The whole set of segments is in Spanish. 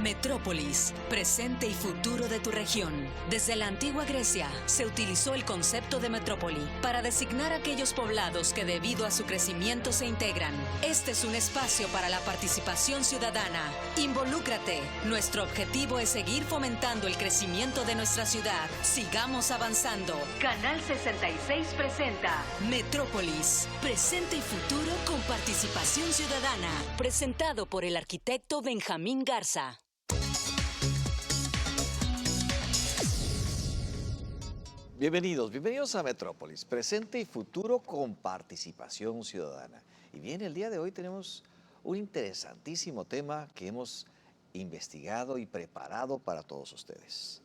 Metrópolis, presente y futuro de tu región. Desde la antigua Grecia se utilizó el concepto de metrópoli para designar aquellos poblados que debido a su crecimiento se integran. Este es un espacio para la participación ciudadana. Involúcrate. Nuestro objetivo es seguir fomentando el crecimiento de nuestra ciudad. Sigamos avanzando. Canal 66 presenta Metrópolis, presente y futuro con participación ciudadana. Presentado por el arquitecto Benjamín Garza. Bienvenidos a Metrópolis, presente y futuro con participación ciudadana. Y bien, el día de hoy tenemos un interesantísimo tema que hemos investigado y preparado para todos ustedes.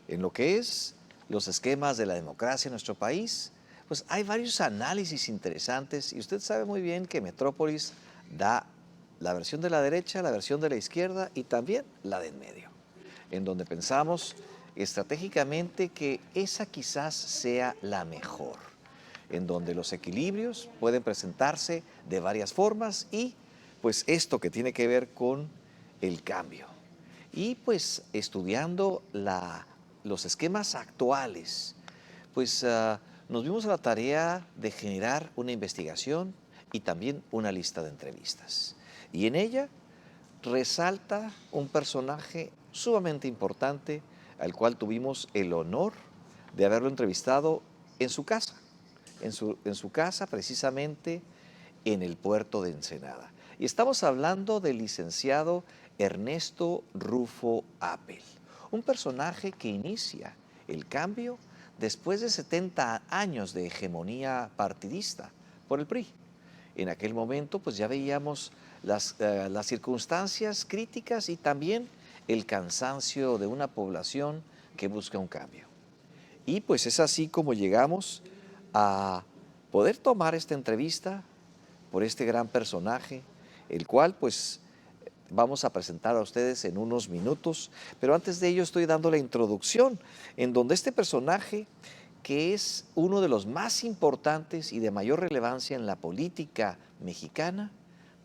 En lo que es los esquemas de la democracia en nuestro país, pues hay varios análisis interesantes y usted sabe muy bien que Metrópolis da la versión de la derecha, la versión de la izquierda y también la de en medio, en donde pensamos estratégicamente que esa quizás sea la mejor, en donde los equilibrios pueden presentarse de varias formas y pues esto que tiene que ver con el cambio. Y pues estudiando los esquemas actuales, pues nos dimos a la tarea de generar una investigación y también una lista de entrevistas. Y en ella resalta un personaje sumamente importante al cual tuvimos el honor de haberlo entrevistado en su casa, en su casa precisamente en el puerto de Ensenada. Y estamos hablando del licenciado Ernesto Rufo Appel, un personaje que inicia el cambio después de 70 años de hegemonía partidista por el PRI. En aquel momento pues ya veíamos las circunstancias críticas y también el cansancio de una población que busca un cambio. Y pues es así como llegamos a poder tomar esta entrevista por este gran personaje, el cual pues vamos a presentar a ustedes en unos minutos, pero antes de ello estoy dando la introducción, en donde este personaje, que es uno de los más importantes y de mayor relevancia en la política mexicana,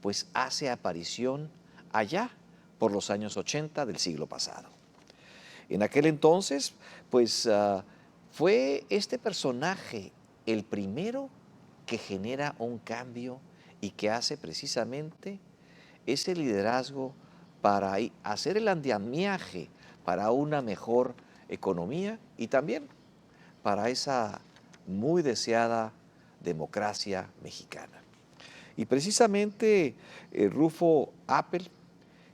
pues hace aparición allá por los años 80 del siglo pasado. En aquel entonces, pues fue este personaje el primero que genera un cambio y que hace precisamente ese liderazgo para hacer el andamiaje para una mejor economía y también para esa muy deseada democracia mexicana. Y precisamente Rufo Appel,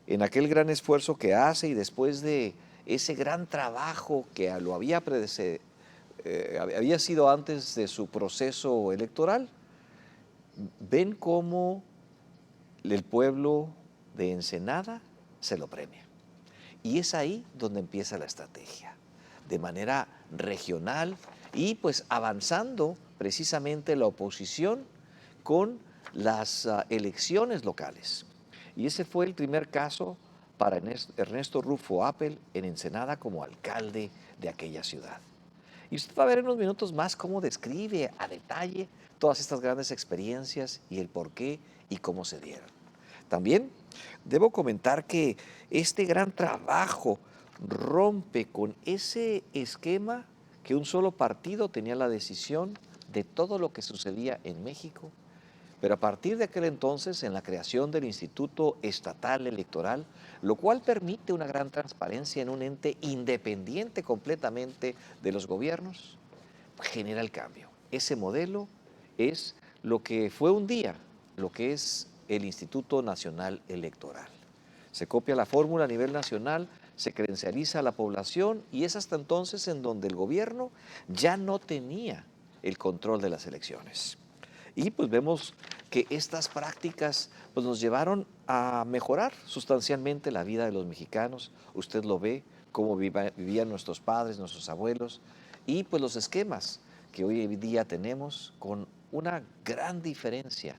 en aquel gran esfuerzo que hace y después de ese gran trabajo que había sido antes de su proceso electoral, ven cómo el pueblo de Ensenada se lo premia. Y es ahí donde empieza la estrategia, de manera regional y pues avanzando precisamente la oposición con las elecciones locales. Y ese fue el primer caso para Ernesto Rufo Appel en Ensenada como alcalde de aquella ciudad. Y usted va a ver en unos minutos más cómo describe a detalle todas estas grandes experiencias y el por qué y cómo se dieron. También debo comentar que este gran trabajo rompe con ese esquema que un solo partido tenía la decisión de todo lo que sucedía en México. Pero a partir de aquel entonces, en la creación del Instituto Estatal Electoral, lo cual permite una gran transparencia en un ente independiente completamente de los gobiernos, genera el cambio. Ese modelo es lo que fue un día, lo que es el Instituto Nacional Electoral. Se copia la fórmula a nivel nacional, se credencializa a la población y es hasta entonces en donde el gobierno ya no tenía el control de las elecciones. Y pues vemos que estas prácticas pues nos llevaron a mejorar sustancialmente la vida de los mexicanos. Usted lo ve, cómo vivían nuestros padres, nuestros abuelos, y pues los esquemas que hoy en día tenemos con una gran diferencia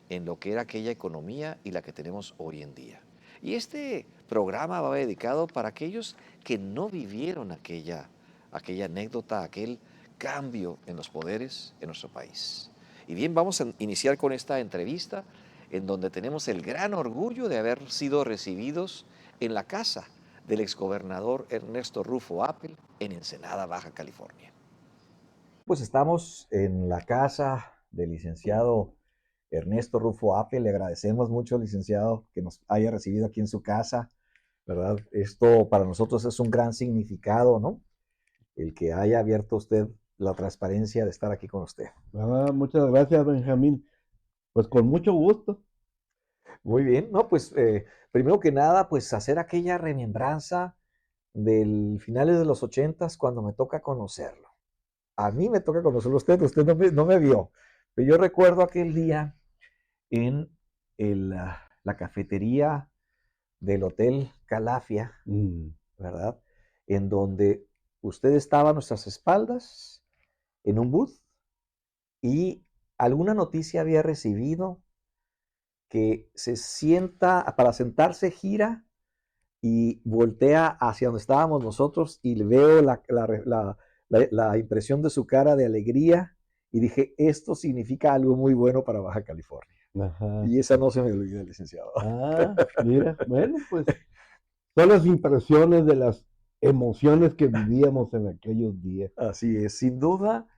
en lo que era aquella economía y la que tenemos hoy en día. Y este programa va dedicado para aquellos que no vivieron aquella anécdota, aquel cambio en los poderes en nuestro país. Y bien, vamos a iniciar con esta entrevista en donde tenemos el gran orgullo de haber sido recibidos en la casa del exgobernador Ernesto Rufo Apel en Ensenada, Baja California. Pues estamos en la casa del licenciado Ernesto Rufo Apel. Le agradecemos mucho, licenciado, que nos haya recibido aquí en su casa, ¿verdad? Esto para nosotros es un gran significado, ¿no? El que haya abierto usted la transparencia de estar aquí con usted. Muchas gracias, Benjamín. Pues con mucho gusto. Muy bien, no, pues primero que nada, pues hacer aquella remembranza del finales de los 80s cuando me toca conocerlo. A mí me toca conocerlo usted no me vio, pero yo recuerdo aquel día en la cafetería del Hotel Calafia, ¿verdad? En donde usted estaba a nuestras espaldas en un booth y alguna noticia había recibido que se sienta, para sentarse gira y voltea hacia donde estábamos nosotros y le veo la impresión de su cara de alegría y dije, esto significa algo muy bueno para Baja California. Ajá. Y esa no se me olvida, licenciado. Mira, bueno, pues son las impresiones de las emociones que vivíamos en aquellos días. Así es, sin duda,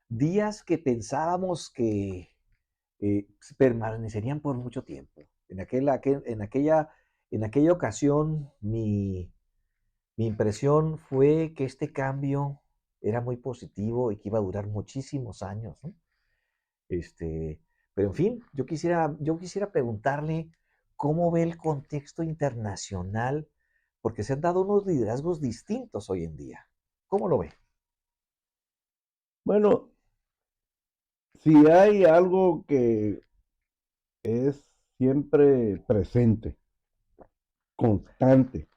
días que pensábamos que permanecerían por mucho tiempo. En aquella ocasión, mi impresión fue que este cambio era muy positivo y que iba a durar muchísimos años, ¿no? Pero en fin, yo quisiera preguntarle cómo ve el contexto internacional, porque se han dado unos liderazgos distintos hoy en día. ¿Cómo lo ve? Bueno, si hay algo que es siempre presente, constante,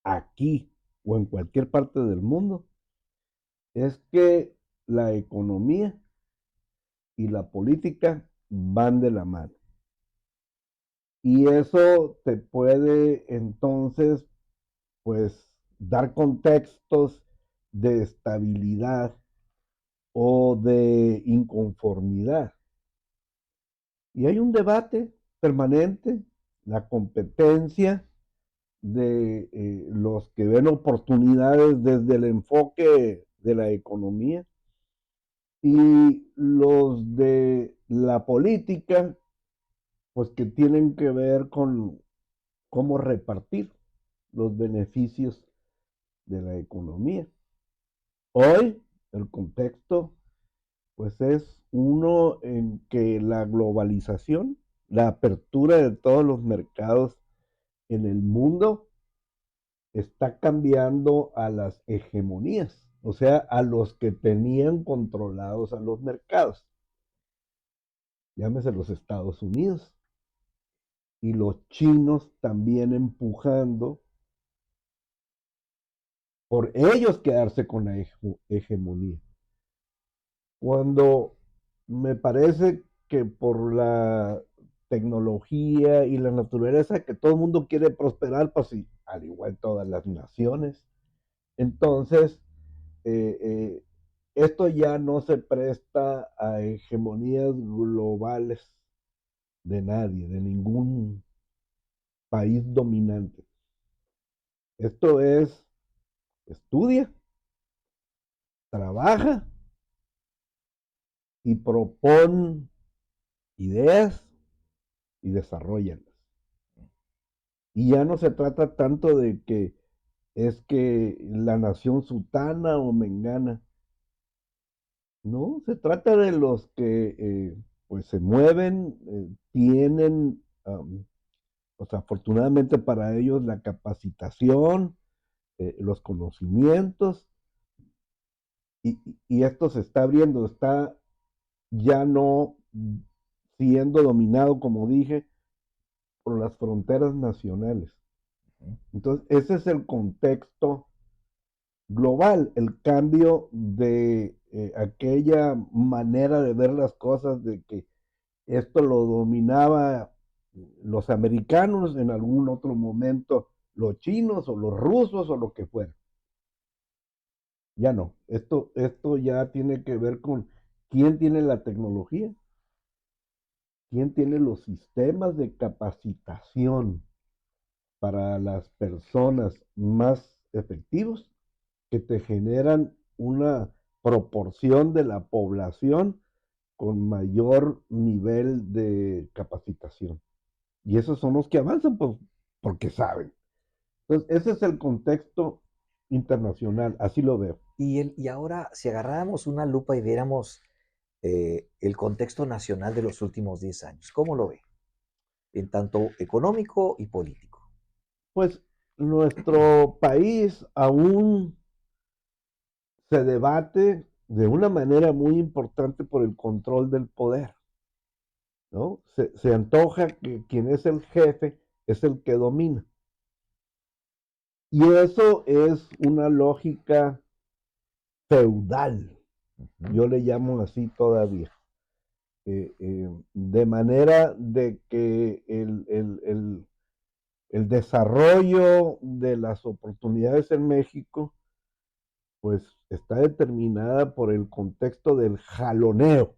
aquí o en cualquier parte del mundo, es que la economía y la política van de la mano. Y eso te puede entonces, pues, dar contextos de estabilidad o de inconformidad. Y hay un debate permanente, la competencia de los que ven oportunidades desde el enfoque de la economía y los de la política, pues que tienen que ver con cómo repartir los beneficios de la economía. Hoy el contexto pues es uno en que la globalización, la apertura de todos los mercados en el mundo está cambiando a las hegemonías, o sea, a los que tenían controlados a los mercados. Llámese los Estados Unidos y los chinos también empujando por ellos quedarse con la hegemonía. Cuando me parece que por la tecnología y la naturaleza que todo el mundo quiere prosperar, pues sí, al igual todas las naciones. Entonces, eh, eh, esto ya no se presta a hegemonías globales de nadie, de ningún país dominante. Esto es, estudia, trabaja y propone ideas y desarrollanlas. Y ya no se trata tanto de que es que la nación sutana o mengana. No, se trata de los que pues se mueven, tienen, pues afortunadamente para ellos, la capacitación, los conocimientos, y esto se está abriendo, está ya no siendo dominado, como dije, por las fronteras nacionales. Entonces, ese es el contexto global, el cambio de aquella manera de ver las cosas, de que esto lo dominaba los americanos, en algún otro momento los chinos o los rusos o lo que fuera. Ya no, esto ya tiene que ver con quién tiene la tecnología, quién tiene los sistemas de capacitación para las personas más efectivos que te generan una proporción de la población con mayor nivel de capacitación. Y esos son los que avanzan, pues, porque saben. Entonces, ese es el contexto internacional, así lo veo. Y ahora, si agarráramos una lupa y viéramos el contexto nacional de los últimos 10 años, ¿cómo lo ve? En tanto económico y político. Pues nuestro país aún se debate de una manera muy importante por el control del poder, ¿no? Se antoja que quien es el jefe es el que domina. Y eso es una lógica feudal, yo le llamo así todavía. De manera de que el desarrollo de las oportunidades en México, pues está determinada por el contexto del jaloneo,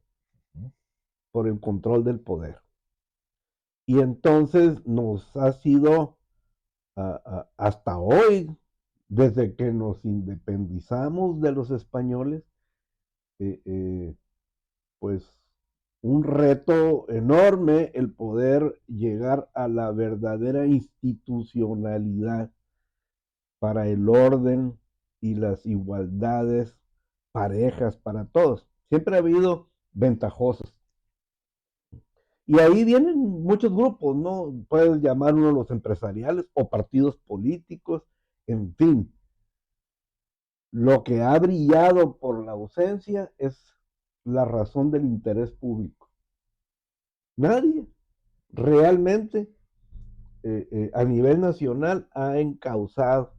por el control del poder. Y entonces nos ha sido hasta hoy, desde que nos independizamos de los españoles, pues un reto enorme el poder llegar a la verdadera institucionalidad para el orden y las igualdades parejas para todos. Siempre ha habido ventajosos. Y ahí vienen muchos grupos, ¿no? Puedes llamar uno los empresariales o partidos políticos, en fin. Lo que ha brillado por la ausencia es la razón del interés público. Nadie realmente a nivel nacional ha encauzado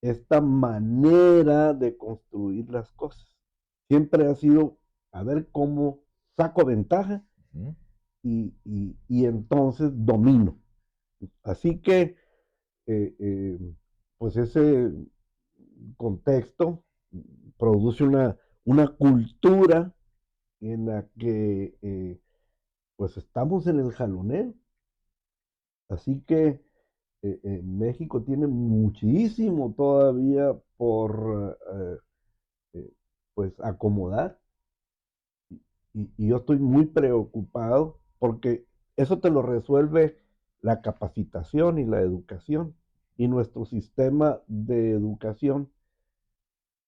esta manera de construir las cosas. Siempre ha sido a ver cómo saco ventaja y entonces domino. Así que, pues ese contexto produce una cultura en la que pues estamos en el jaloneo. Así que México tiene muchísimo todavía por pues acomodar y yo estoy muy preocupado porque eso te lo resuelve la capacitación y la educación y nuestro sistema de educación,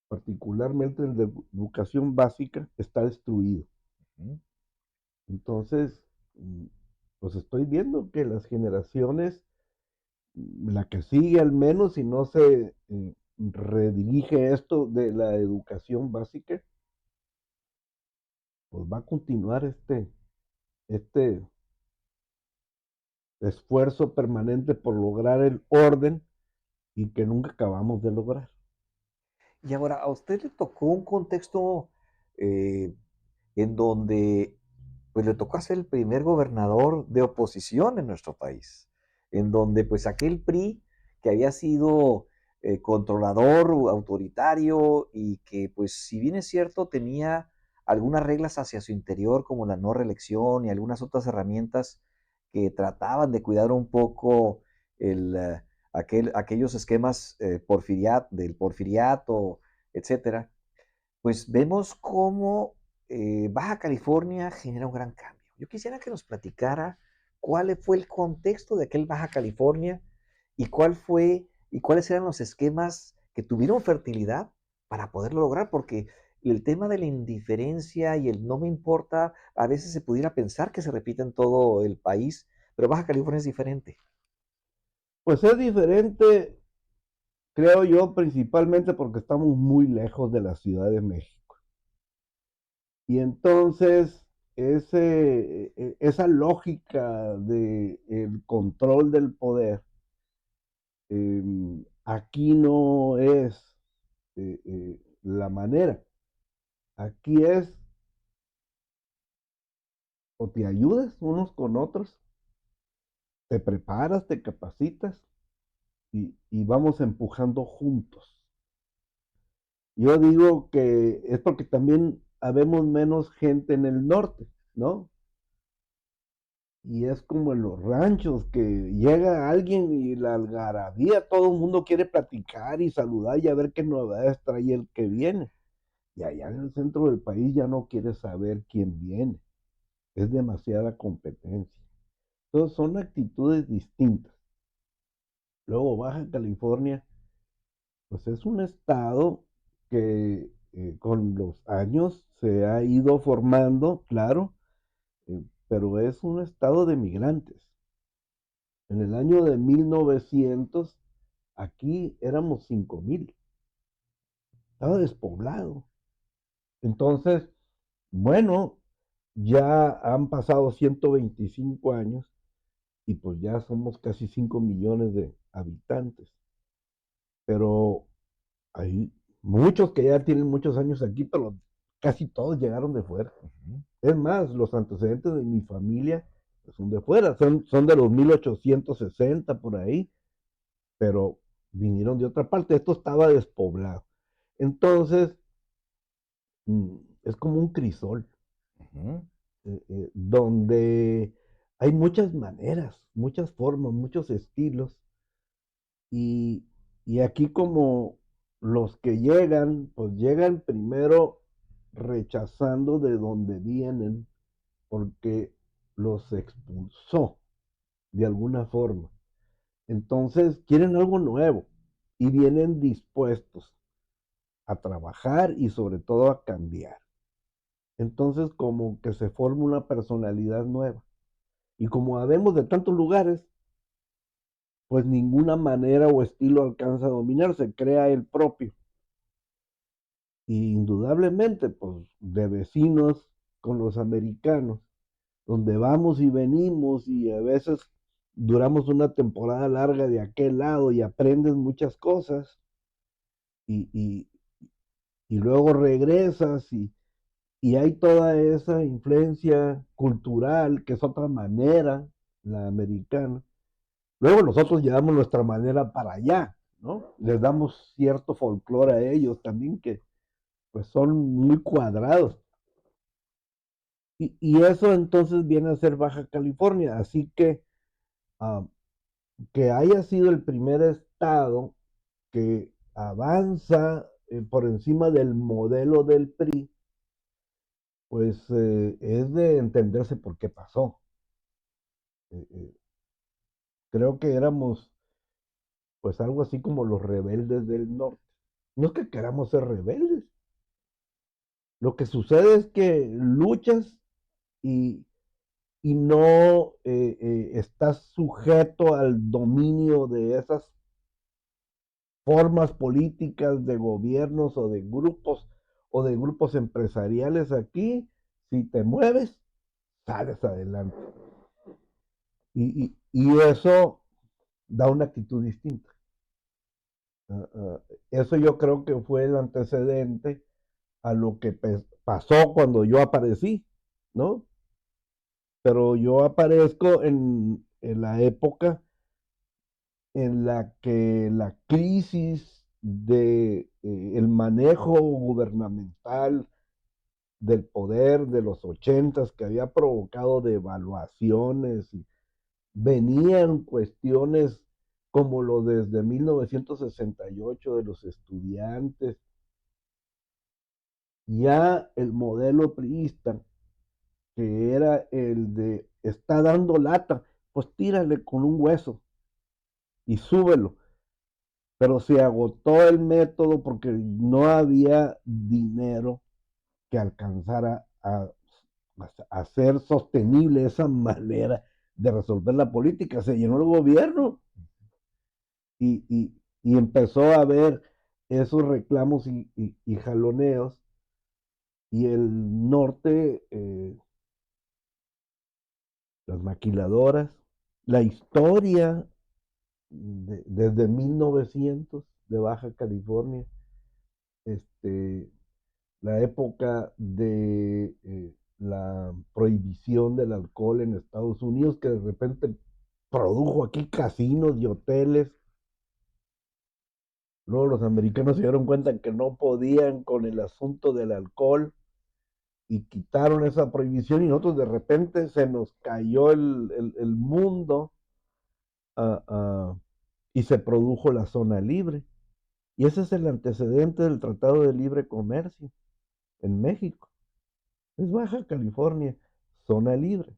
particularmente el de educación básica, está destruido. Entonces, pues estoy viendo que las generaciones, la que sigue al menos, si no se redirige esto de la educación básica, pues va a continuar este esfuerzo permanente por lograr el orden y que nunca acabamos de lograr. Y ahora, a usted le tocó un contexto eh, en donde pues le tocó ser el primer gobernador de oposición en nuestro país, en donde pues aquel PRI que había sido controlador, autoritario y que pues si bien es cierto tenía algunas reglas hacia su interior como la no reelección y algunas otras herramientas que trataban de cuidar un poco el, aquellos esquemas del porfiriato, etcétera, pues vemos cómo Baja California genera un gran cambio. Yo quisiera que nos platicara cuál fue el contexto de aquel Baja California y cuáles eran los esquemas que tuvieron fertilidad para poderlo lograr, porque el tema de la indiferencia y el no me importa, a veces se pudiera pensar que se repite en todo el país, pero Baja California es diferente. Pues es diferente, creo yo, principalmente porque estamos muy lejos de la Ciudad de México. Y entonces esa lógica del control del poder aquí no es la manera. Aquí es o te ayudas unos con otros, te preparas, te capacitas y vamos empujando juntos. Yo digo que es porque también habemos menos gente en el norte, ¿no? y es como en los ranchos, que llega alguien y la algarabía, todo el mundo quiere platicar y saludar y a ver qué novedades trae el que viene. Y allá en el centro del país ya no quiere saber quién viene, es demasiada competencia. Entonces son actitudes distintas. Luego Baja California, pues es un estado que con los años se ha ido formando, claro, pero es un estado de migrantes. En el año de 1900, aquí éramos 5,000, estaba despoblado. Entonces, bueno, ya han pasado 125 años y pues ya somos casi 5 millones de habitantes. Pero hay muchos que ya tienen muchos años aquí, pero casi todos llegaron de fuera. Ujú. Es más, los antecedentes de mi familia pues, son de fuera, son de los 1860 por ahí, pero vinieron de otra parte. Esto estaba despoblado. Entonces, es como un crisol, Ujú. donde hay muchas maneras, muchas formas, muchos estilos. Y, y aquí como los que llegan, pues llegan primero rechazando de donde vienen, porque los expulsó de alguna forma. Entonces quieren algo nuevo y vienen dispuestos a trabajar y sobre todo a cambiar. Entonces como que se forma una personalidad nueva. Y como habemos de tantos lugares, pues ninguna manera o estilo alcanza a dominar, se crea el propio. Y indudablemente, pues de vecinos con los americanos, donde vamos y venimos y a veces duramos una temporada larga de aquel lado y aprendes muchas cosas y, y, y luego regresas y hay toda esa influencia cultural que es otra manera, la americana. Luego nosotros llevamos nuestra manera para allá, ¿no? Les damos cierto folclore a ellos también que pues son muy cuadrados. Y eso entonces viene a ser Baja California. Así ah, que haya sido el primer estado que avanza por encima del modelo del PRI, pues es de entenderse por qué pasó. Eh, eh, creo que éramos pues algo así como los rebeldes del norte. No es que queramos ser rebeldes. Lo que sucede es que luchas y, y no estás sujeto al dominio de esas formas políticas de gobiernos o de grupos empresariales aquí, si te mueves, sales adelante. Y eso da una actitud distinta. Eso yo creo que fue el antecedente a lo que pasó cuando yo aparecí, ¿no? Pero yo aparezco en la época en la que la crisis de el manejo gubernamental del poder de los 80 que había provocado devaluaciones y venían cuestiones como lo desde 1968 de los estudiantes, ya el modelo priista, que era el de está dando lata, pues tírale con un hueso y súbelo. Pero se agotó el método porque no había dinero que alcanzara a ser sostenible esa manera de resolver la política. Se llenó el gobierno y, y, y empezó a haber esos reclamos y jaloneos y el norte, las maquiladoras, la historia desde 1900 de Baja California, este, la época de la prohibición del alcohol en Estados Unidos, que de repente produjo aquí casinos y hoteles. Luego los americanos se dieron cuenta que no podían con el asunto del alcohol y quitaron esa prohibición y nosotros de repente se nos cayó el mundo, ah, ah, y se produjo la zona libre. Y ese es el antecedente del Tratado de Libre Comercio en México. Es Baja California, zona libre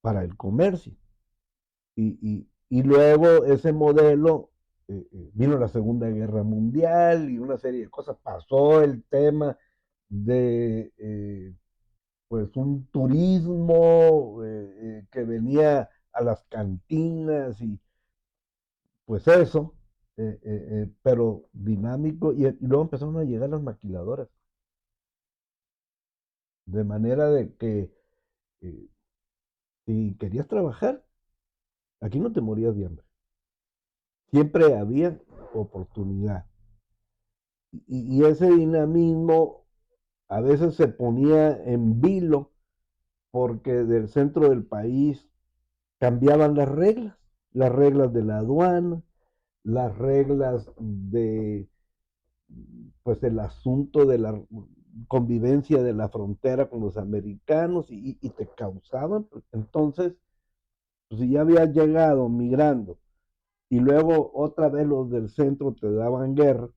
para el comercio. Y luego ese modelo, vino la Segunda Guerra Mundial y una serie de cosas. Pasó el tema de pues un turismo que venía a las cantinas y pues eso, pero dinámico. Y luego empezaron a llegar las maquiladoras. De manera de que eh, si querías trabajar, aquí no te morías de hambre. Siempre había oportunidad. Y ese dinamismo a veces se ponía en vilo porque del centro del país cambiaban las reglas de la aduana, las reglas de, pues, el asunto de la convivencia de la frontera con los americanos y te causaban, pues, entonces, pues, si ya habías llegado migrando y luego otra vez los del centro te daban guerra,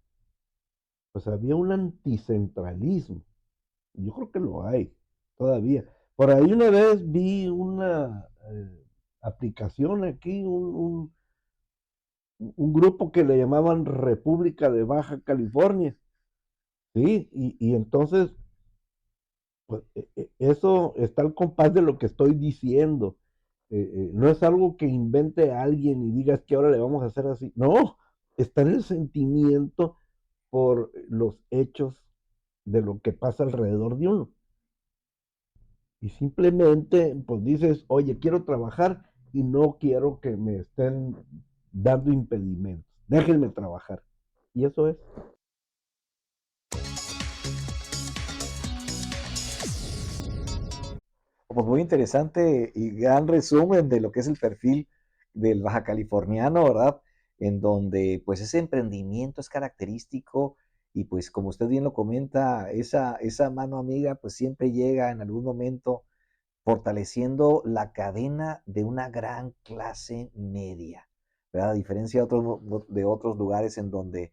pues había un anticentralismo. Yo creo que lo hay todavía. Por ahí una vez vi una aplicación aquí, un grupo que le llamaban República de Baja California, ¿sí? Y entonces, pues, eso está al compás de lo que estoy diciendo. No es algo que invente alguien y digas que ahora le vamos a hacer así. No, está en el sentimiento por los hechos de lo que pasa alrededor de uno. Y simplemente, pues dices, oye, quiero trabajar y no quiero que me estén dando impedimentos. Déjenme trabajar. Y eso es. Pues muy interesante y gran resumen de lo que es el perfil del baja californiano, ¿verdad? En donde pues ese emprendimiento es característico y pues como usted bien lo comenta, esa mano amiga pues siempre llega en algún momento fortaleciendo la cadena de una gran clase media, ¿verdad? A diferencia de otros lugares en donde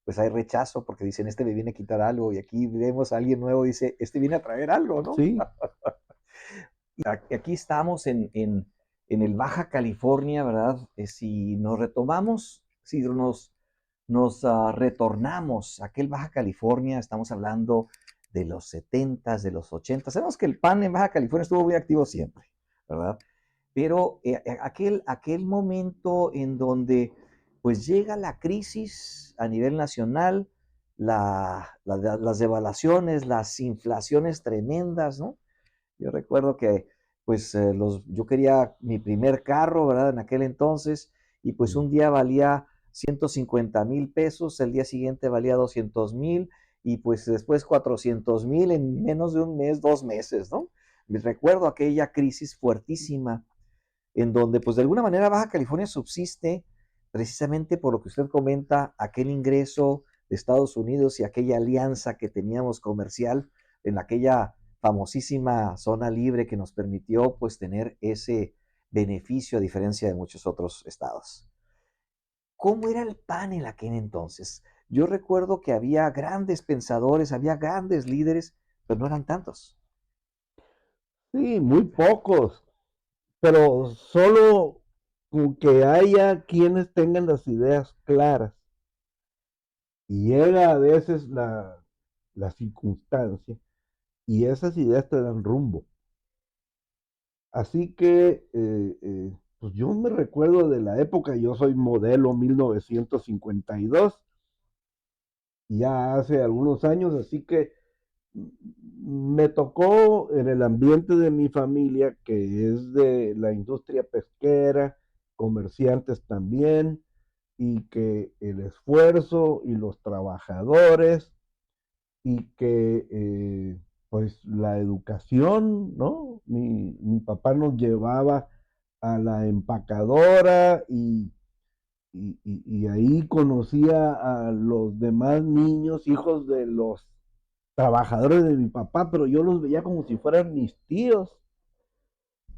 pues hay rechazo porque dicen, este me viene a quitar algo y aquí vemos a alguien nuevo y dice, este viene a traer algo, ¿no? Sí, Aquí estamos en el Baja California, ¿verdad? Si nos retomamos, si nos retornamos a aquel Baja California, estamos hablando de los 70s, de los 80s. Sabemos que el PAN en Baja California estuvo muy activo siempre, ¿verdad? Pero aquel momento en donde pues llega la crisis a nivel nacional, las devaluaciones, las inflaciones tremendas, ¿no? Yo recuerdo que pues yo quería mi primer carro, ¿verdad? En aquel entonces, y pues un día valía 150,000 pesos, el día siguiente valía 200,000 y pues después 400,000 en menos de un mes, 2 meses, ¿no? Me recuerdo aquella crisis fuertísima en donde pues de alguna manera Baja California subsiste precisamente por lo que usted comenta, aquel ingreso de Estados Unidos y aquella alianza que teníamos comercial en aquella famosísima zona libre que nos permitió pues tener ese beneficio a diferencia de muchos otros estados. ¿Cómo era el PAN en aquel entonces? Yo recuerdo que había grandes pensadores, había grandes líderes, pero no eran tantos. sí, muy pocos. Pero solo con que haya quienes tengan las ideas claras. Y llega a veces la circunstancia y esas ideas te dan rumbo. Así que, pues yo me recuerdo de la época, yo soy modelo 1952, ya hace algunos años, así que me tocó en el ambiente de mi familia, que es de la industria pesquera, comerciantes también, y que el esfuerzo y los trabajadores y que pues la educación, ¿no? Mi papá nos llevaba a la empacadora y ahí conocía a los demás niños, hijos de los trabajadores de mi papá, pero yo los veía como si fueran mis tíos.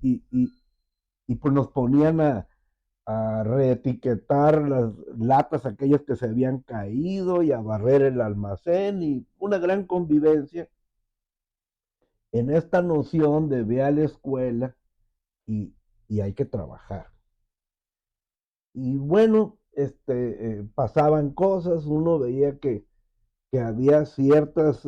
Y, y, y pues nos ponían a reetiquetar las latas aquellas que se habían caído y a barrer el almacén y una gran convivencia en esta noción de ve a la escuela y, y hay que trabajar. Y bueno, pasaban cosas, uno veía que había ciertos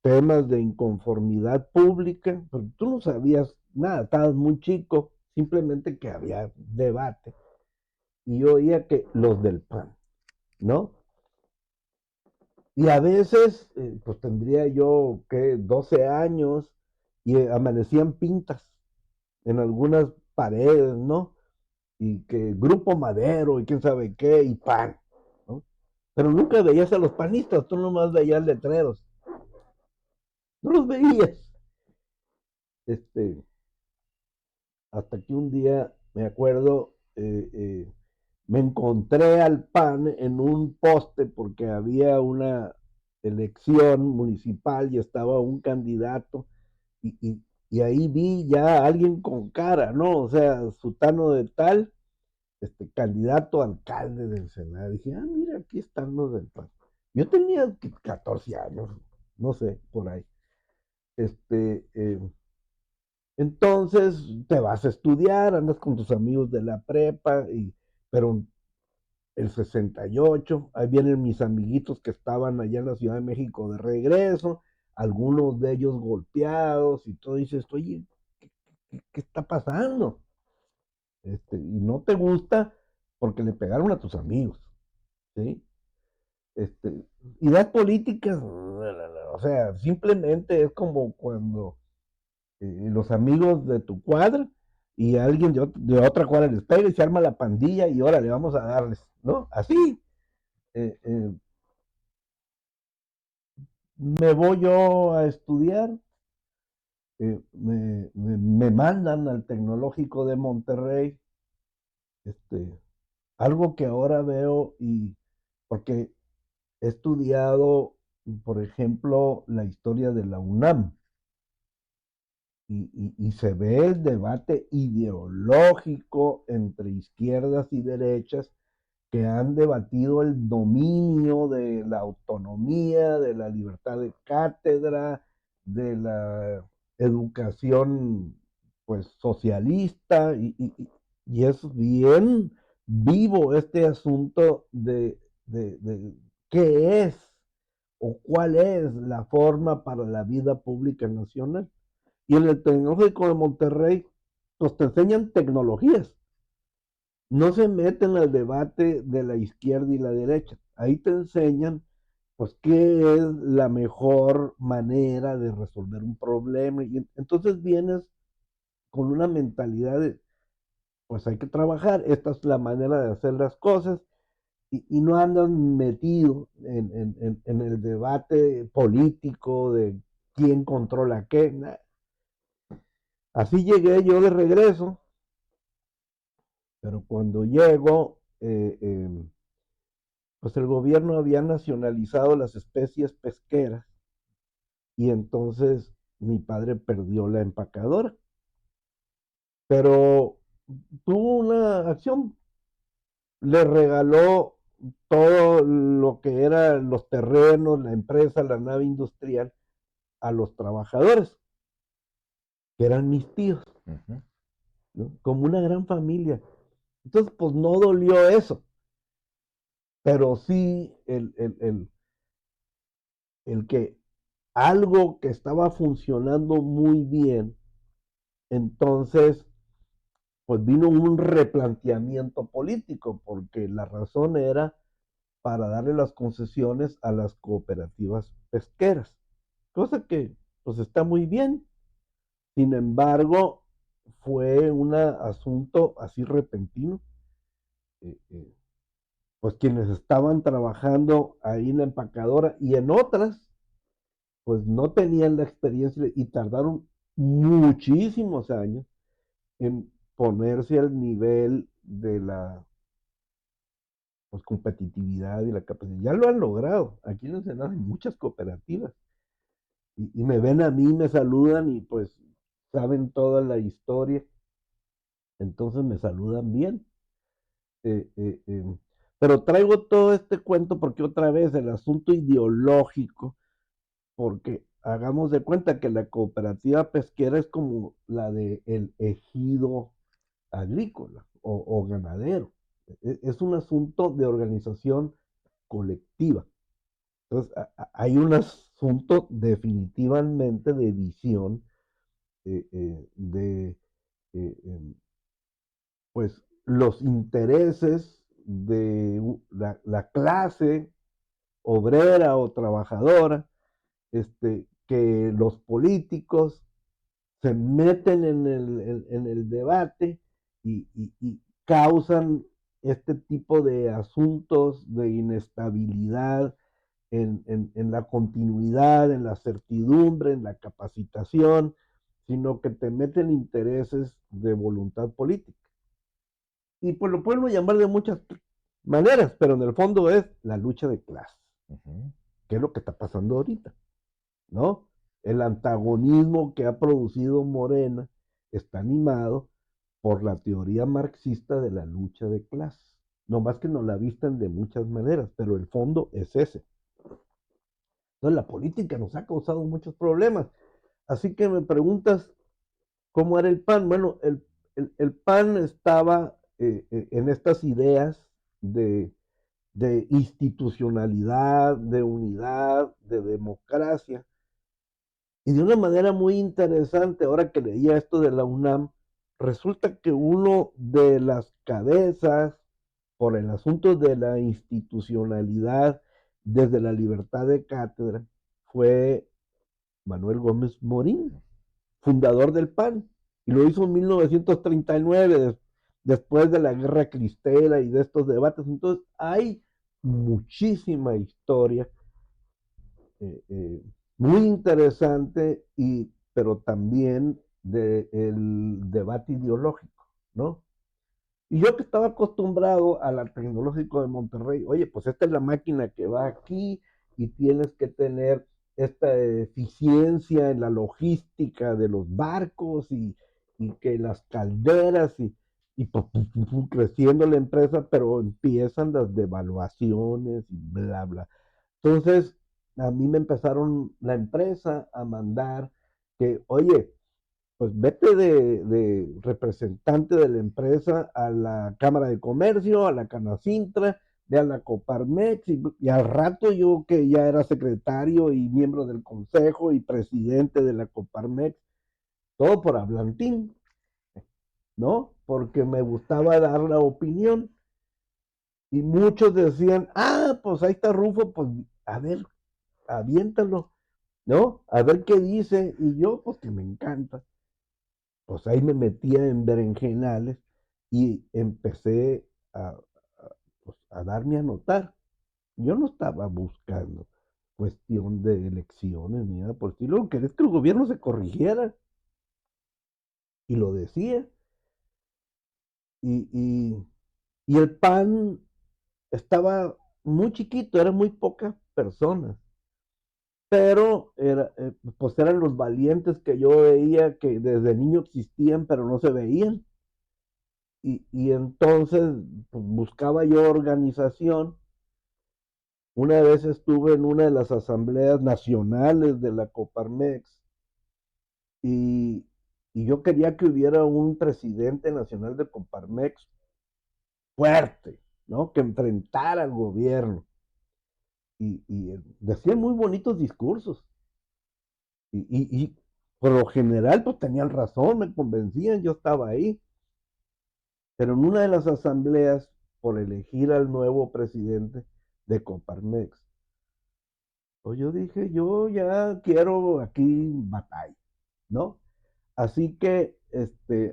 temas de inconformidad pública, pero tú no sabías nada, estabas muy chico, simplemente que había debate. Y yo oía que los del PAN, ¿no? Y a veces, pues tendría yo, ¿qué? 12 años y amanecían pintas en algunas paredes, ¿no? Y que Grupo Madero y quién sabe qué, y PAN, ¿no? Pero nunca veías a los panistas, tú nomás veías letreros, no los veías. Este, hasta que un día, me acuerdo, me encontré al PAN en un poste porque había una elección municipal y estaba un candidato y, y, y ahí vi ya a alguien con cara, ¿no? O sea, sutano de tal, candidato a alcalde de Ensenada. Dije, ah, mira, aquí están los del PAN. Yo tenía 14 años, no sé, por ahí. Este, eh, entonces te vas a estudiar, andas con tus amigos de la prepa, pero el 68, ahí vienen mis amiguitos que estaban allá en la Ciudad de México de regreso, algunos de ellos golpeados y todo, dices, oye, ¿qué está pasando? Y no te gusta porque le pegaron a tus amigos, ¿sí? Ideas políticas, o sea, simplemente es como cuando los amigos de tu cuadra y alguien de otra cuadra les pega y se arma la pandilla y ahora le vamos a darles, ¿no? Así. Eh, eh, Me voy yo a estudiar, me mandan al Tecnológico de Monterrey, este, algo que ahora veo y porque he estudiado, por ejemplo, la historia de la UNAM y se ve el debate ideológico entre izquierdas y derechas que han debatido el dominio de la autonomía, de la libertad de cátedra, de la educación pues socialista y es bien vivo este asunto de qué es o cuál es la forma para la vida pública nacional. Y en el Tecnológico de Monterrey, pues te enseñan tecnologías, no se meten al debate de la izquierda y la derecha. Ahí te enseñan, pues, qué es la mejor manera de resolver un problema. Y entonces vienes con una mentalidad de, pues hay que trabajar, esta es la manera de hacer las cosas, y no andas metido en el debate político de quién controla qué. Nah. Así llegué yo de regreso, pero cuando llego, pues el gobierno había nacionalizado las especies pesqueras y entonces mi padre perdió la empacadora, pero tuvo una acción, le regaló todo lo que eran los terrenos, la empresa, la nave industrial a los trabajadores, que eran mis tíos, ¿no? Como una gran familia. Entonces, pues no dolió eso, pero sí el que algo que estaba funcionando muy bien, entonces, pues vino un replanteamiento político, porque la razón era para darle las concesiones a las cooperativas pesqueras, cosa que pues está muy bien. Sin embargo, fue un asunto así repentino. Eh, eh, pues quienes estaban trabajando ahí en la empacadora y en otras, pues no tenían la experiencia y tardaron muchísimos años en ponerse al nivel de la pues, competitividad y la capacidad. Ya lo han logrado. Aquí en Ensenada hay muchas cooperativas. y me ven a mí, me saludan y pues saben toda la historia, entonces me saludan bien. Eh, eh, em, pero traigo todo este cuento porque otra vez el asunto ideológico, porque hagamos de cuenta que la cooperativa pesquera es como la de el ejido agrícola o ganadero. Es un asunto de organización colectiva. Entonces, hay un asunto definitivamente de visión de pues los intereses de la clase obrera o trabajadora, que los políticos se meten en el debate y causan este tipo de asuntos de inestabilidad en la continuidad, en la certidumbre, en la capacitación, sino que te meten intereses de voluntad política. Y pues lo pueden llamar de muchas maneras, pero en el fondo es la lucha de clases, que es lo que está pasando ahorita, ¿no? El antagonismo que ha producido Morena está animado por la teoría marxista de la lucha de clases. No más que nos la vistan de muchas maneras, pero el fondo es ese. Entonces la política nos ha causado muchos problemas. Así que me preguntas cómo era el PAN. Bueno, el PAN estaba en estas ideas de, de institucionalidad, de unidad, de democracia. Y de una manera muy interesante, ahora que leía esto de la UNAM, resulta que uno de las cabezas por el asunto de la institucionalidad desde la libertad de cátedra fue Manuel Gómez Morín, fundador del PAN, y lo hizo en 1939, después de la Guerra Cristera y de estos debates. Entonces, hay muchísima historia eh, eh, muy interesante, pero también del debate ideológico, ¿no? Y yo que estaba acostumbrado al tecnológico de Monterrey, oye, pues esta es la máquina que va aquí y tienes que tener esta eficiencia en la logística de los barcos y que las calderas y creciendo la empresa, pero empiezan las devaluaciones y bla, bla. Entonces, a mí me empezaron la empresa a mandar que, oye, pues vete de representante de la empresa a la Cámara de Comercio, a la Canacintra, ve a la Coparmex y al rato yo que ya era secretario y miembro del consejo y presidente de la Coparmex, todo por hablantín, ¿no? Porque me gustaba dar la opinión y muchos decían, ah, pues ahí está Rufo, pues a ver, aviéntalo, ¿no? A ver qué dice y yo, pues que me encanta. Pues ahí me metía en berenjenales y empecé pues, a darme a notar. Yo no estaba buscando cuestión de elecciones ni nada por el estilo. Querés que el gobierno se corrigiera y lo decía. Y, y, y el PAN estaba muy chiquito, eran muy pocas personas. Pero pues eran los valientes que yo veía que desde niño existían, pero no se veían. Y entonces pues, buscaba yo organización. Una vez estuve en una de las asambleas nacionales de la Coparmex y, y yo quería que hubiera un presidente nacional de Coparmex fuerte, ¿no? Que enfrentara al gobierno. Y decía muy bonitos discursos. Y por lo general, pues tenían razón, me convencían, yo estaba ahí. Pero en una de las asambleas, por elegir al nuevo presidente de Coparmex, pues yo dije, yo ya quiero aquí batalla, ¿no? Así que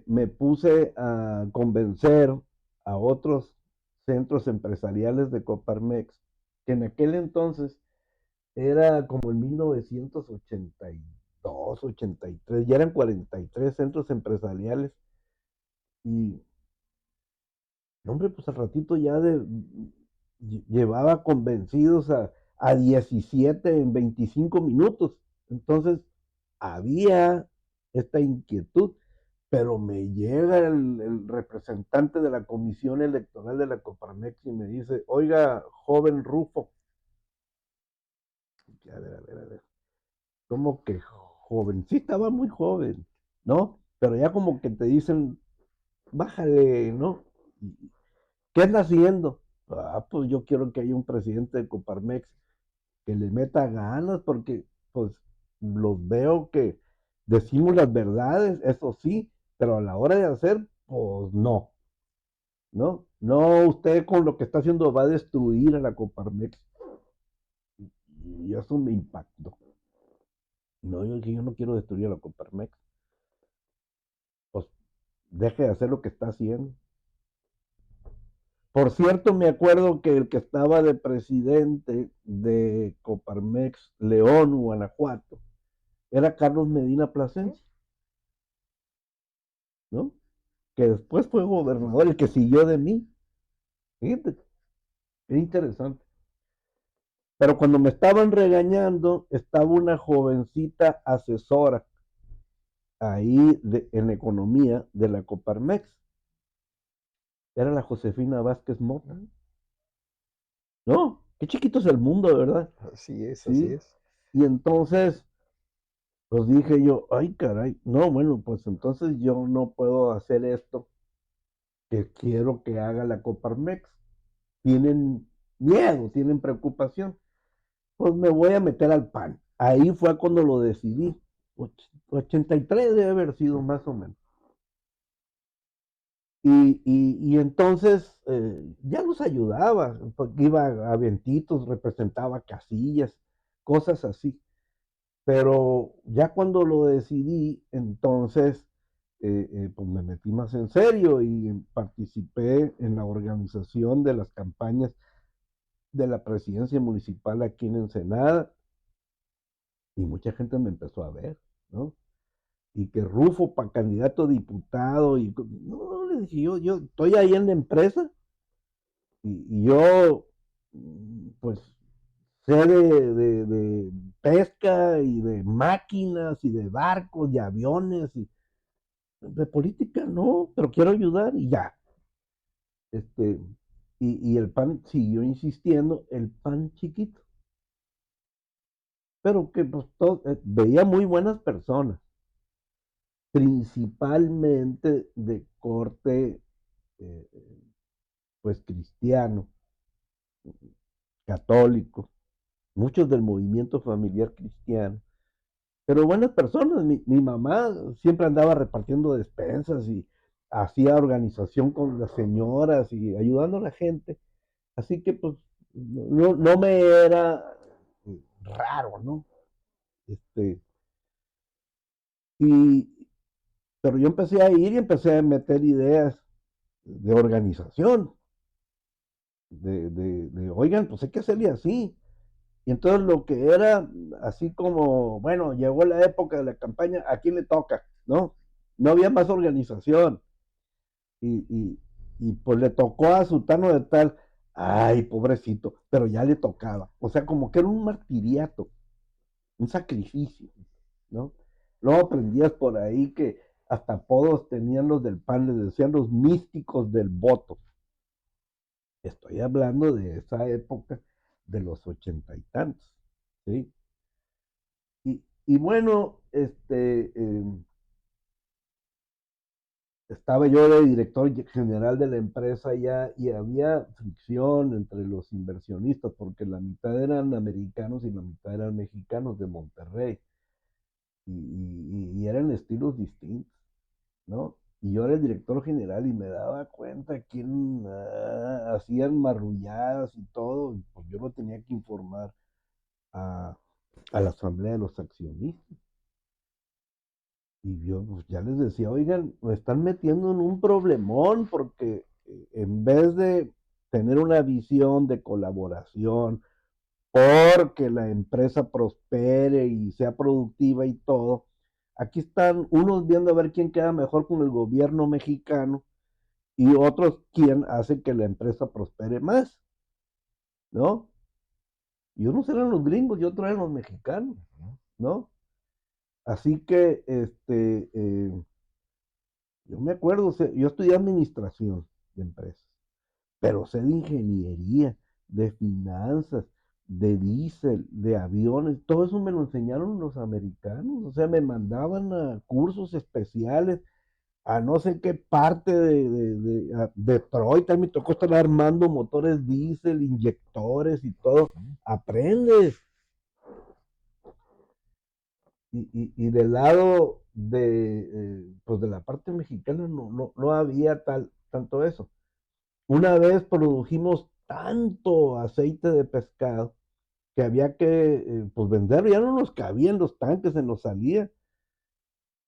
me puse a convencer a otros centros empresariales de Coparmex, que en aquel entonces era como en 1982, 83, ya eran 43 centros empresariales y hombre, pues al ratito ya llevaba convencidos a 17 en 25 minutos. Entonces, había esta inquietud, pero me llega el representante de la Comisión Electoral de la Coparmex y me dice, oiga, joven Rufo, a ver, ¿cómo que joven? Sí, estaba muy joven, ¿no? Pero ya como que te dicen, bájale, ¿no? ¿Qué anda haciendo? Ah, pues yo quiero que haya un presidente de Coparmex que le meta ganas, porque pues los veo que decimos las verdades, eso sí, pero a la hora de hacer, pues no, ¿no? No, usted con lo que está haciendo va a destruir a la Coparmex. Y eso me impactó. No, yo dije, yo no quiero destruir a la Coparmex. Pues deje de hacer lo que está haciendo. Por cierto, me acuerdo que el que estaba de presidente de Coparmex, León, Guanajuato, era Carlos Medina Plasencia, ¿no? Que después fue gobernador, el que siguió de mí. Fíjate, es interesante. Pero cuando me estaban regañando, estaba una jovencita asesora ahí en economía de la Coparmex. Era la Josefina Vázquez Mota. No, qué chiquito es el mundo, ¿verdad? Así es, así Sí. es. Y entonces, pues dije yo, ay caray, no, bueno, pues entonces yo no puedo hacer esto que quiero que haga la Coparmex. Tienen miedo, tienen preocupación. Pues me voy a meter al PAN. Ahí fue cuando lo decidí. 83 debe haber sido más o menos. Y entonces ya los ayudaba, porque iba a eventitos, representaba casillas, cosas así. Pero ya cuando lo decidí, entonces pues me metí más en serio y participé en la organización de las campañas de la presidencia municipal aquí en Ensenada y mucha gente me empezó a ver, ¿no? Y que Rufo para candidato a diputado y no, le dije yo estoy ahí en la empresa y yo pues sé de pesca y de máquinas y de barcos y aviones y de política no, pero quiero ayudar y ya. Este, y el PAN siguió insistiendo, el PAN chiquito, pero que pues veía muy buenas personas, principalmente de corte eh, pues cristiano, católico, muchos del movimiento familiar cristiano, pero buenas personas. Mi mamá siempre andaba repartiendo despensas y hacía organización con las señoras y ayudando a la gente, así que pues no me era raro, ¿no? Este, y, pero yo empecé a ir y empecé a meter ideas de organización, oigan, pues hay que hacerle así. Y entonces lo que era así como, bueno, llegó la época de la campaña, ¿a quién le toca? ¿No? No había más organización. Y, y, y pues le tocó a Sutano de tal, ay, pobrecito, pero ya le tocaba. O sea, como que era un martiriato, un sacrificio, ¿no? Luego aprendías por ahí que hasta apodos tenían los del PAN, les decían los místicos del voto. Estoy hablando de esa época de los 80 y tantos, ¿sí? Y bueno, estaba yo de director general de la empresa ya y había fricción entre los inversionistas porque la mitad eran americanos y la mitad eran mexicanos de Monterrey y eran estilos distintos, ¿no? Y yo era el director general y me daba cuenta quién hacían marrulladas y todo, y pues yo lo tenía que informar a, a la asamblea de los accionistas. Y yo pues, ya les decía, oigan, me están metiendo en un problemón porque en vez de tener una visión de colaboración, porque la empresa prospere y sea productiva y todo, aquí están unos viendo a ver quién queda mejor con el gobierno mexicano y otros quién hace que la empresa prospere más, ¿no? Y unos eran los gringos y otros eran los mexicanos, ¿no? Así que, yo me acuerdo, yo estudié administración de empresas, pero sé de ingeniería, de finanzas, de diésel, de aviones, todo eso me lo enseñaron los americanos, o sea, me mandaban a cursos especiales a no sé qué parte a Detroit, a mí me tocó estar armando motores diésel, inyectores y todo, aprendes. Y del lado pues de la parte mexicana no había tanto eso. Una vez produjimos tanto aceite de pescado que había que pues venderlo, ya no nos cabía en los tanques, se nos salía.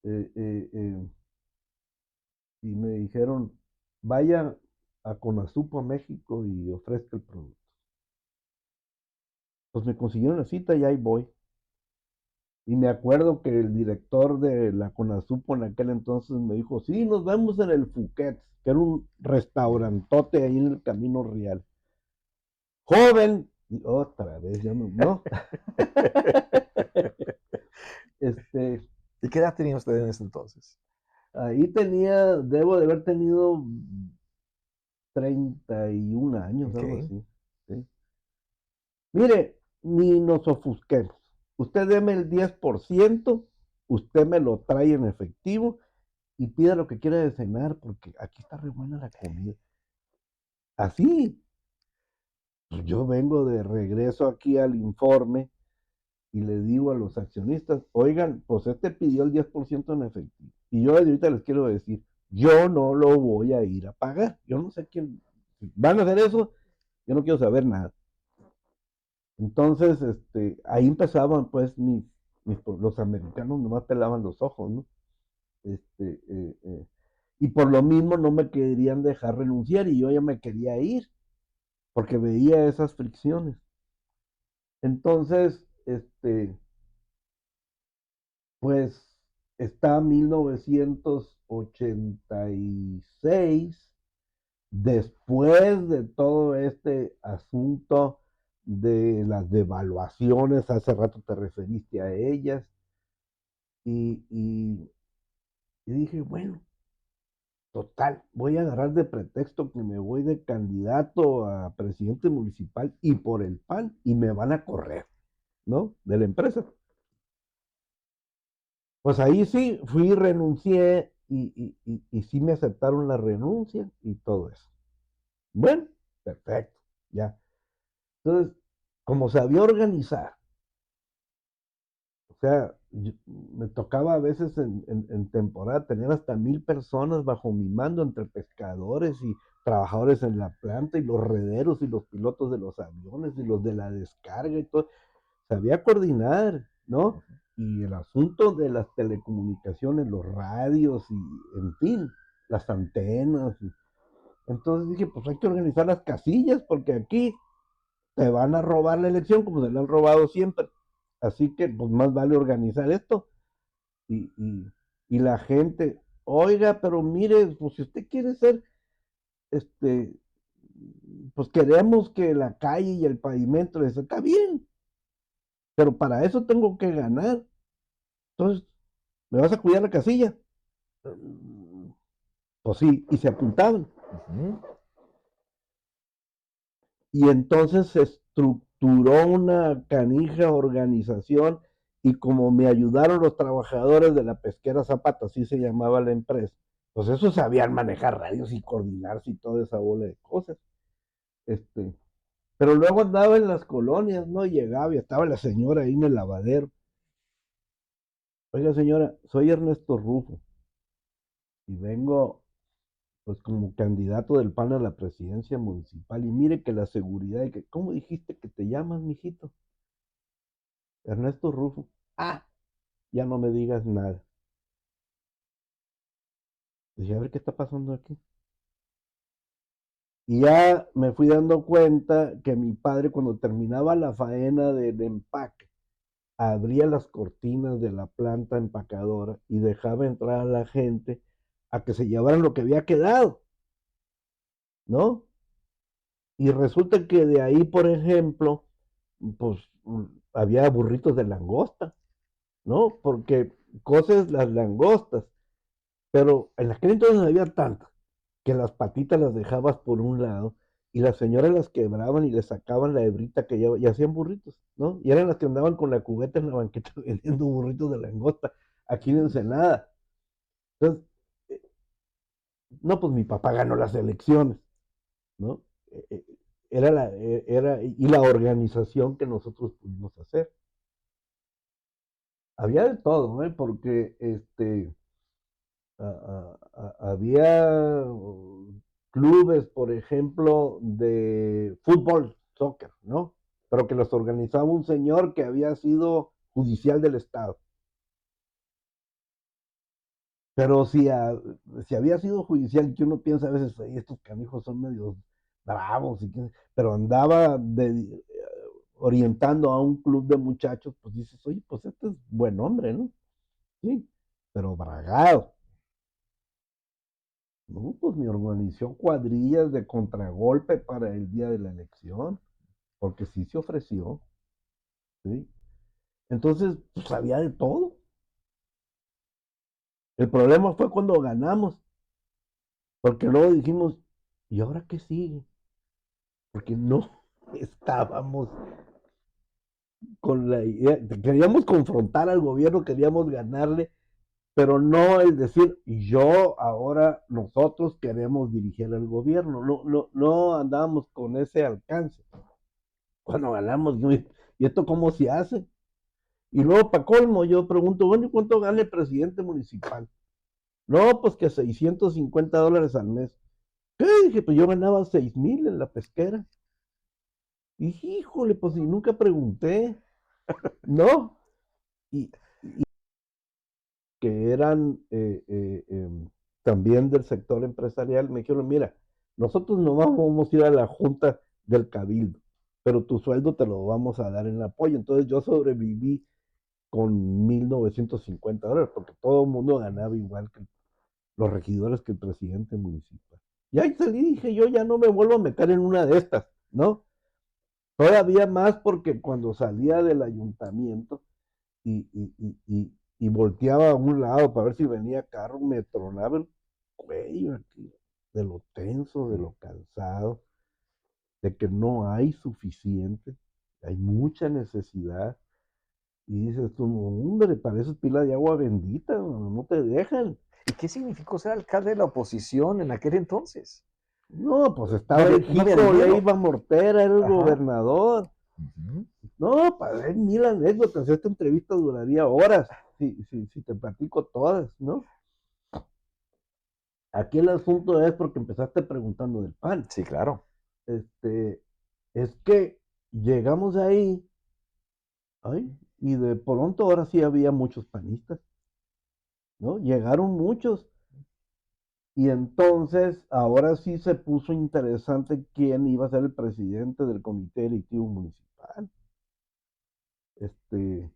eh, eh, eh, y me dijeron, vaya a Conasupo a México y ofrezca el producto. Pues me consiguieron la cita y ahí voy. Y me acuerdo que el director de la Conasupo en aquel entonces me dijo, sí, nos vemos en el Fouquet, que era un restaurantote ahí en el Camino Real. Joven, y otra vez, ya no. Este, ¿Y qué edad tenía usted en ese entonces? ahí debo de haber tenido 31 años, algo Ok. así. ¿Sí? Mire, ni nos ofusquemos. Usted deme el 10%, usted me lo trae en efectivo y pida lo que quiera de cenar, porque aquí está re buena la comida. Así, pues yo vengo de regreso aquí al informe y le digo a los accionistas, oigan, pues este pidió el 10% en efectivo. Y yo desde ahorita les quiero decir, yo no lo voy a ir a pagar. Yo no sé quién, si van a hacer eso, yo no quiero saber nada. Entonces, ahí empezaban pues los americanos nomás pelaban los ojos, ¿no? Este, eh, eh, y por lo mismo no me querían dejar renunciar y yo ya me quería ir, porque veía esas fricciones. Entonces, pues está 1986, después de todo este asunto de las devaluaciones, hace rato te referiste a ellas, y dije, bueno, total, voy a agarrar de pretexto que me voy de candidato a presidente municipal y por el PAN y me van a correr, ¿no? De la empresa. Pues ahí sí, fui, renuncié y sí me aceptaron la renuncia y todo eso. Bueno, perfecto, ya. Entonces, como sabía organizar, o sea, me tocaba a veces en temporada tener hasta 1000 personas bajo mi mando entre pescadores y trabajadores en la planta y los rederos y los pilotos de los aviones y los de la descarga y todo. Sabía coordinar, ¿no? Y el asunto de las telecomunicaciones, los radios y, en fin, las antenas. Entonces dije, pues hay que organizar las casillas porque aquí te van a robar la elección como se la han robado siempre. Así que pues más vale organizar esto. Y, y, y la gente, oiga, pero mire, pues si usted quiere ser, este, pues queremos que la calle y el pavimento está bien, pero para eso tengo que ganar. Entonces, ¿me vas a cuidar la casilla? Pues sí, y se apuntaban. Ujú. Y entonces se estructuró una canija organización y como me ayudaron los trabajadores de la pesquera Zapata, así se llamaba la empresa, pues eso sabían manejar radios y coordinarse y toda esa bola de cosas. Este, pero luego andaba en las colonias, ¿no? Llegaba y estaba la señora ahí en el lavadero. Oiga señora, soy Ernesto Rufo y vengo pues como candidato del PAN a la presidencia municipal y mire que la seguridad y que, ¿cómo dijiste que te llamas, mijito? Ernesto Rufo. Ah, ya no me digas nada. Dije, a ver qué está pasando aquí. Y ya me fui dando cuenta que mi padre cuando terminaba la faena del empaque, abría las cortinas de la planta empacadora y dejaba entrar a la gente a que se llevaran lo que había quedado, ¿no? Y resulta que de ahí, por ejemplo, pues había burritos de langosta. ¿no? Porque coces las langostas, pero en aquel entonces había tantas que las patitas las dejabas por un lado y las señoras las quebraban y les sacaban la hebrita que lleva y hacían burritos, ¿no? Y eran las que andaban con la cubeta en la banqueta vendiendo burritos de langosta aquí en Ensenada. Entonces, eh, no, pues mi papá ganó las elecciones, ¿no? Y la organización que nosotros pudimos hacer. Había de todo, ¿no? Porque había clubes, por ejemplo, de fútbol, soccer, ¿no? Pero que los organizaba un señor que había sido judicial del Estado. Pero si había sido judicial, que uno piensa a veces, estos canijos son medio bravos, pero andaba orientando a un club de muchachos, pues dices, oye, pues este es buen hombre, ¿no? Sí, pero bragado. No, pues me organizó cuadrillas de contragolpe para el día de la elección, porque sí se ofreció, ¿sí? Entonces, pues había de todo. El problema fue cuando ganamos, porque luego dijimos, ¿y ahora qué sigue? Porque no estábamos con la idea, queríamos confrontar al gobierno, queríamos ganarle, pero no el decir, yo ahora nosotros queremos dirigir al gobierno, no andábamos con ese alcance. Cuando ganamos, ¿y esto cómo se hace? Y luego, para colmo, yo pregunto, bueno, ¿y cuánto gana el presidente municipal? No, pues que $650 al mes. ¿Qué? Dije, pues yo ganaba 6,000 en la pesquera. Y dije, híjole, pues y nunca pregunté, ¿no? Y que eran también del sector empresarial, me dijeron, mira, nosotros no vamos a ir a la junta del cabildo, pero tu sueldo te lo vamos a dar en apoyo. Entonces yo sobreviví con $1,950, porque todo el mundo ganaba igual que los regidores que el presidente municipal. Y ahí salí, dije, yo ya no me vuelvo a meter en una de estas, ¿no? Todavía más porque cuando salía del ayuntamiento y volteaba a un lado para ver si venía carro, me tronaba el cuello aquí, de lo tenso, de lo cansado, de que no hay suficiente, hay mucha necesidad. Y dices tú, no, hombre, pareces pila de agua bendita, no te dejan. ¿Y qué significó ser alcalde de la oposición en aquel entonces? No, pues No estaba había, el no había Jico dinero. Leiva Mortera, era el Ajá. gobernador. Ujú. No, hay mil anécdotas, esta entrevista duraría horas, si te platico todas, ¿no? Aquí el asunto es porque empezaste preguntando del PAN. Sí, claro. Este, es que llegamos ahí, ay, y de pronto ahora sí había muchos panistas, ¿no? Llegaron muchos. Y entonces, ahora sí se puso interesante quién iba a ser el presidente del comité directivo municipal. Este,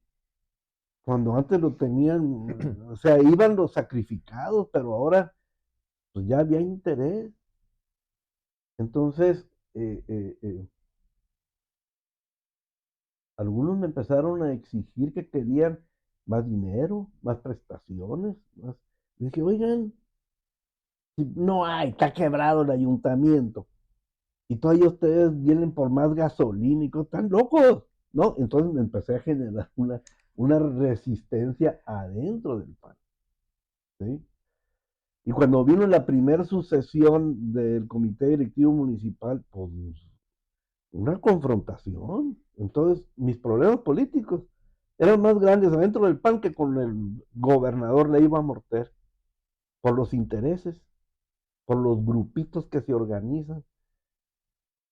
cuando antes lo tenían, o sea, iban los sacrificados, pero ahora pues ya había interés. Entonces, algunos me empezaron a exigir que querían más dinero, más prestaciones, más. Y dije, oigan, si no hay, está quebrado el ayuntamiento. Y todavía ustedes vienen por más gasolina y cosas, están locos, ¿no? Entonces me empecé a generar una resistencia adentro del PAN, ¿sí? Y cuando vino la primera sucesión del comité directivo municipal, pues una confrontación. Entonces mis problemas políticos eran más grandes adentro del PAN que con el gobernador Leiva Morter, por los intereses, por los grupitos que se organizan.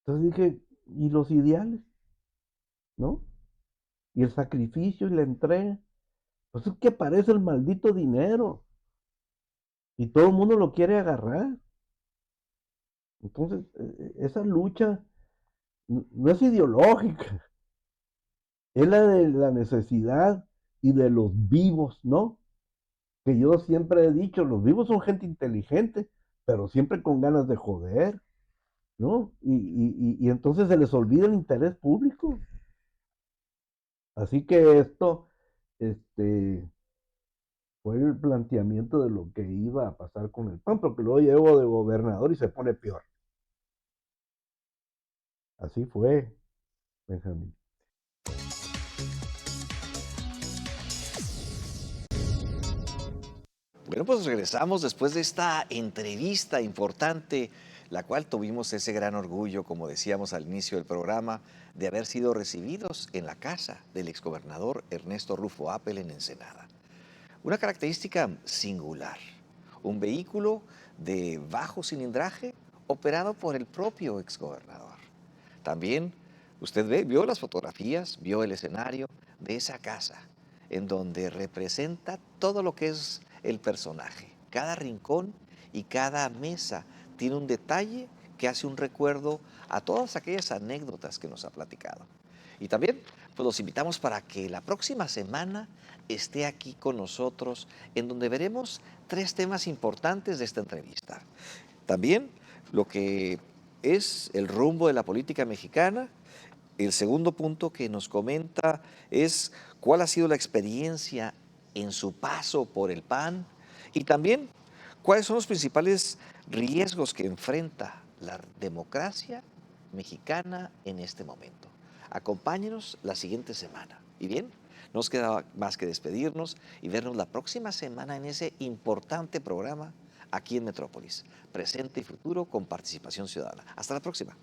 Entonces dije, ¿y los ideales? ¿No? Y el sacrificio y la entrega. Pues es que aparece el maldito dinero y todo el mundo lo quiere agarrar. Entonces, esa lucha no es ideológica, es la de la necesidad y de los vivos, ¿no? Que yo siempre he dicho, los vivos son gente inteligente, pero siempre con ganas de joder, ¿no? Y entonces se les olvida el interés público. Así que esto fue el planteamiento de lo que iba a pasar con el PAN, porque luego llegó de gobernador y se pone peor. Así fue, Benjamín. Bueno, pues regresamos después de esta entrevista importante, la cual tuvimos ese gran orgullo, como decíamos al inicio del programa, de haber sido recibidos en la casa del exgobernador Ernesto Rufo Appel en Ensenada. Una característica singular, un vehículo de bajo cilindraje operado por el propio exgobernador. También usted vio las fotografías, vio el escenario de esa casa, en donde representa todo lo que es el personaje. Cada rincón y cada mesa tiene un detalle que hace un recuerdo a todas aquellas anécdotas que nos ha platicado. Y también pues los invitamos para que la próxima semana esté aquí con nosotros, en donde veremos 3 temas importantes de esta entrevista. También lo que es el rumbo de la política mexicana. El segundo punto que nos comenta es cuál ha sido la experiencia en su paso por el PAN y también cuáles son los principales riesgos que enfrenta la democracia mexicana en este momento. Acompáñenos la siguiente semana. Y bien, no nos queda más que despedirnos y vernos la próxima semana en ese importante programa aquí en Metrópolis, Presente y Futuro con Participación Ciudadana. Hasta la próxima.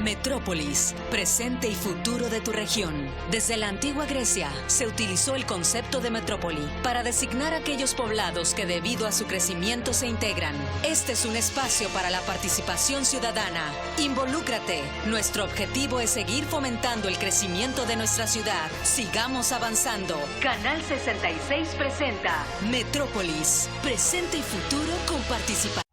Metrópolis, presente y futuro de tu región. Desde la antigua Grecia se utilizó el concepto de metrópoli para designar aquellos poblados que debido a su crecimiento se integran. Este es un espacio para la participación ciudadana. Involúcrate. Nuestro objetivo es seguir fomentando el crecimiento de nuestra ciudad. Sigamos avanzando. Canal 66 presenta Metrópolis, presente y futuro con participación.